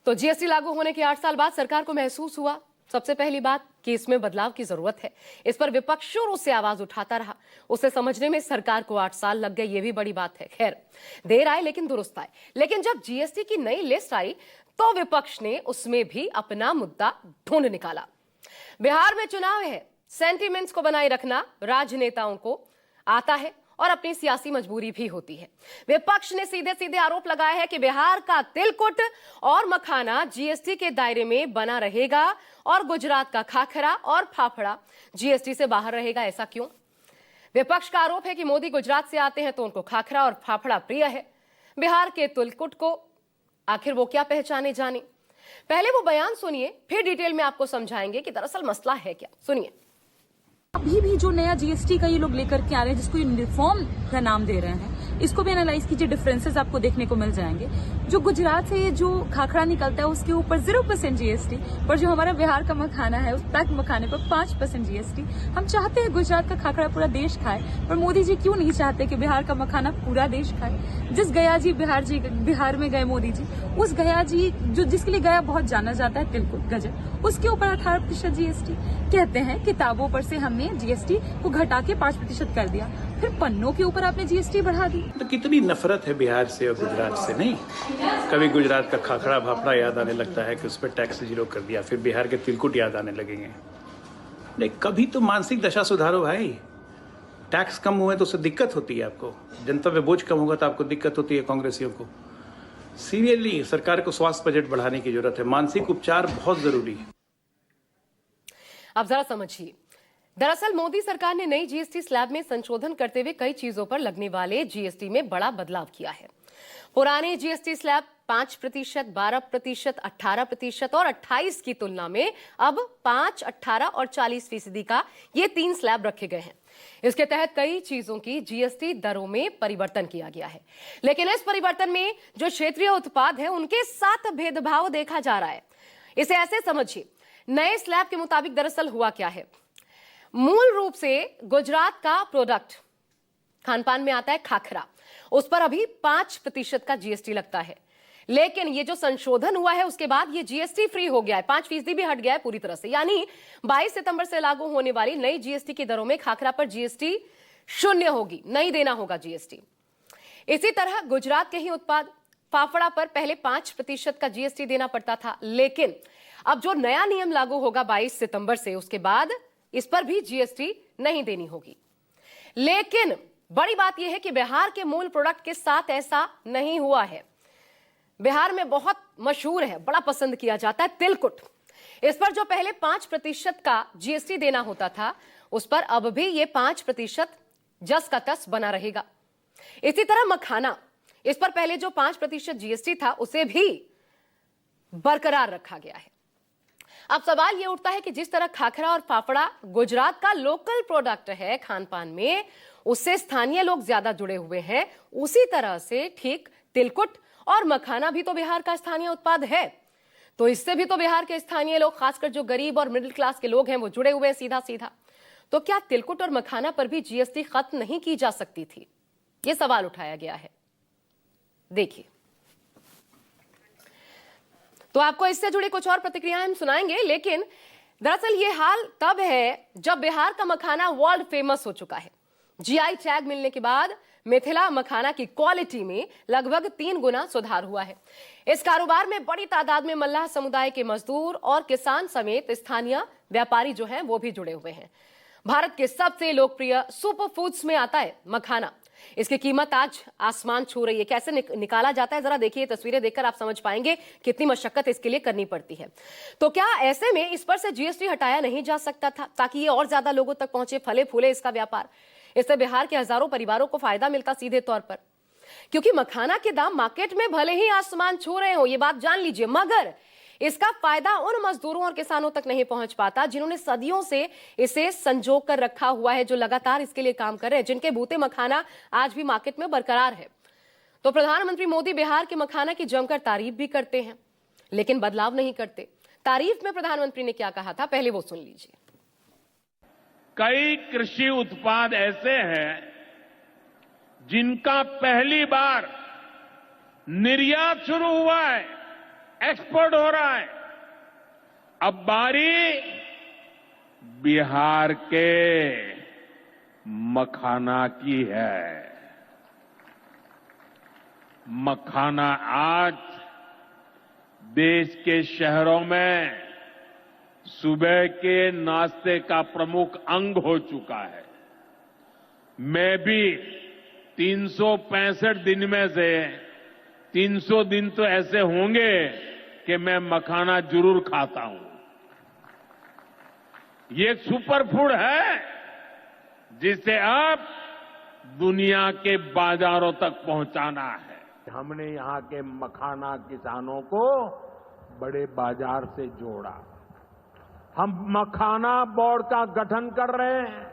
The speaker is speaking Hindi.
तो जीएसटी लागू होने के 8 साल बाद सरकार को महसूस हुआ सबसे पहली बात कि इसमें बदलाव की जरूरत है। इस पर विपक्ष शुरू से आवाज उठाता रहा। उसे समझने में सरकार को 8 साल लग गए, ये भी बड़ी बात है। खैर, देर आए लेकिन दुरुस्त आए। लेकिन जब जीएसटी की नई लिस्ट आई तो विपक्ष ने उसमें भी अपना मुद्दा ढूंढ निकाला। बिहार में चुनाव है, सेंटिमेंट्स को बनाए रखना राजनेताओं को आता है और अपनी सियासी मजबूरी भी होती है। विपक्ष ने सीधे सीधे आरोप लगाया है कि बिहार का तिलकुट और मखाना जीएसटी के दायरे में बना रहेगा और गुजरात का खाखरा और फाफड़ा जीएसटी से बाहर रहेगा। ऐसा क्यों? विपक्ष का आरोप है कि मोदी गुजरात से आते हैं तो उनको खाखरा और फाफड़ा प्रिय है। बिहार के तिलकुट को आखिर वो क्या पहचाने जाने। पहले वो बयान सुनिए, फिर डिटेल में आपको समझाएंगे कि दरअसल मसला है क्या। सुनिए। अभी भी जो नया जीएसटी का ये लोग लेकर के आ रहे हैं, जिसको ये रिफॉर्म का नाम दे रहे हैं, इसको भी एनालाइज कीजिए। डिफरेंसेस आपको देखने को मिल जाएंगे। जो गुजरात से जो खाखरा निकलता है उसके ऊपर 0% जीएसटी, पर जो हमारा बिहार का मखाना है उस पैक मखाने पर 5% जीएसटी। हम चाहते हैं गुजरात का खाखरा पूरा देश खाए, पर मोदी जी क्यों नहीं चाहते कि बिहार का मखाना पूरा देश खाए। जिस गया जी बिहार में गए मोदी जी, उस गया जी जो जिसके लिए गया बहुत जाना जाता है, तिलकुट गजब, उसके ऊपर 18% जीएसटी। कहते हैं किताबों पर से हमने जीएसटी को घटा के 5% कर दिया, फिर पन्नों के ऊपर आपने जीएसटी बढ़ा दी। तो कितनी नफरत है बिहार से और गुजरात से। नहीं, कभी गुजरात का खाखड़ा भाफड़ा याद आने लगता है कि उस पर टैक्स 0 कर दिया, फिर बिहार के तिलकुट याद आने लगेंगे। नहीं, कभी तो मानसिक दशा सुधारो भाई। टैक्स कम हुए तो उससे दिक्कत होती है आपको, जनता पे बोझ कम होगा तो आपको दिक्कत होती है कांग्रेसियों को। सीरियसली सरकार को स्वास्थ्य बजट बढ़ाने की जरूरत है। मानसिक उपचार बहुत जरूरी है। अब जरा समझिए, दरअसल मोदी सरकार ने नई जीएसटी स्लैब में संशोधन करते हुए कई चीजों पर लगने वाले जीएसटी में बड़ा बदलाव किया है। पुराने जीएसटी स्लैब 5%, 12%, 18% और 28 की तुलना में अब 5, 18 और 40% का ये 3 स्लैब रखे गए हैं। इसके तहत कई चीजों की जीएसटी दरों में परिवर्तन किया गया है। लेकिन इस परिवर्तन में जो क्षेत्रीय उत्पाद है उनके साथ भेदभाव देखा जा रहा है। इसे ऐसे समझिए, नए स्लैब के मुताबिक दरअसल हुआ क्या है। मूल रूप से गुजरात का प्रोडक्ट खानपान में आता है खाखरा, उस पर अभी 5% का जीएसटी लगता है। लेकिन ये जो संशोधन हुआ है उसके बाद ये जीएसटी फ्री हो गया है, 5% भी हट गया है पूरी तरह से। यानी 22 सितंबर से लागू होने वाली नई जीएसटी की दरों में खाखरा पर जीएसटी 0 होगी, नहीं देना होगा जीएसटी। इसी तरह गुजरात के ही उत्पाद फाफड़ा पर पहले 5% का जीएसटी देना पड़ता था, लेकिन अब जो नया नियम लागू होगा 22 सितंबर से, उसके बाद इस पर भी जीएसटी नहीं देनी होगी। लेकिन बड़ी बात यह है कि बिहार के मूल प्रोडक्ट के साथ ऐसा नहीं हुआ है। बिहार में बहुत मशहूर है, बड़ा पसंद किया जाता है तिलकुट। इस पर जो पहले 5% का जीएसटी देना होता था, उस पर अब भी ये 5% जस का तस बना रहेगा। इसी तरह मखाना, इस पर पहले जो 5% जीएसटी था उसे भी बरकरार रखा गया है। अब सवाल यह उठता है कि जिस तरह खाखरा और फाफड़ा गुजरात का लोकल प्रोडक्ट है खानपान में, उससे स्थानीय लोग ज्यादा जुड़े हुए हैं, उसी तरह से ठीक तिलकुट और मखाना भी तो बिहार का स्थानीय उत्पाद है। तो इससे भी तो बिहार के स्थानीय लोग, खासकर जो गरीब और मिडिल क्लास के लोग हैं, वो जुड़े हुए हैं सीधा सीधा। तो क्या तिलकुट और मखाना पर भी जीएसटी खत्म नहीं की जा सकती थी? यह सवाल उठाया गया है। देखिए, तो आपको इससे जुड़ी कुछ और प्रतिक्रियाएं हम सुनाएंगे, लेकिन दरअसल ये हाल तब है जब बिहार का मखाना वर्ल्ड फेमस हो चुका है। जीआई टैग मिलने के बाद मिथिला मखाना की क्वालिटी में लगभग 3 गुना सुधार हुआ है। इस कारोबार में बड़ी तादाद में मल्लाह समुदाय के मजदूर और किसान समेत स्थानीय व्यापारी जो हैं वो भी जुड़े हुए हैं। भारत के सबसे लोकप्रिय सुपर फूड्स में आता है मखाना। इसकी कीमत आज आसमान छू रही है। कैसे निकाला जाता है, जरा देखिए, तस्वीरें देखकर आप समझ पाएंगे कितनी मशक्कत इसके लिए करनी पड़ती है। तो क्या ऐसे में इस पर से जीएसटी हटाया नहीं जा सकता था ताकि ये और ज्यादा लोगों तक पहुंचे, फले फूले इसका व्यापार। इससे बिहार के हजारों परिवारों को फायदा मिलता सीधे तौर पर, क्योंकि मखाना के दाम मार्केट में भले ही आसमान छू रहे हो, ये बात जान लीजिए, मगर इसका फायदा उन मजदूरों और किसानों तक नहीं पहुंच पाता जिन्होंने सदियों से इसे संजो कर रखा हुआ है, जो लगातार इसके लिए काम कर रहे हैं, जिनके बूते मखाना आज भी मार्केट में बरकरार है। तो प्रधानमंत्री मोदी बिहार के मखाना की जमकर तारीफ भी करते हैं, लेकिन बदलाव नहीं करते। तारीफ में प्रधानमंत्री ने क्या कहा था, पहले वो सुन लीजिए। कई कृषि उत्पाद ऐसे हैं जिनका पहली बार निर्यात शुरू हुआ है। एक्सपोर्ट हो रहा है। अब बारी बिहार के मखाना की है। मखाना आज देश के शहरों में सुबह के नाश्ते का प्रमुख अंग हो चुका है। मैं भी 365 दिन में से 300 दिन तो ऐसे होंगे कि मैं मखाना जरूर खाता हूं। ये एक सुपर फूड है जिसे अब दुनिया के बाजारों तक पहुंचाना है। हमने यहां के मखाना किसानों को बड़े बाजार से जोड़ा। हम मखाना बोर्ड का गठन कर रहे हैं।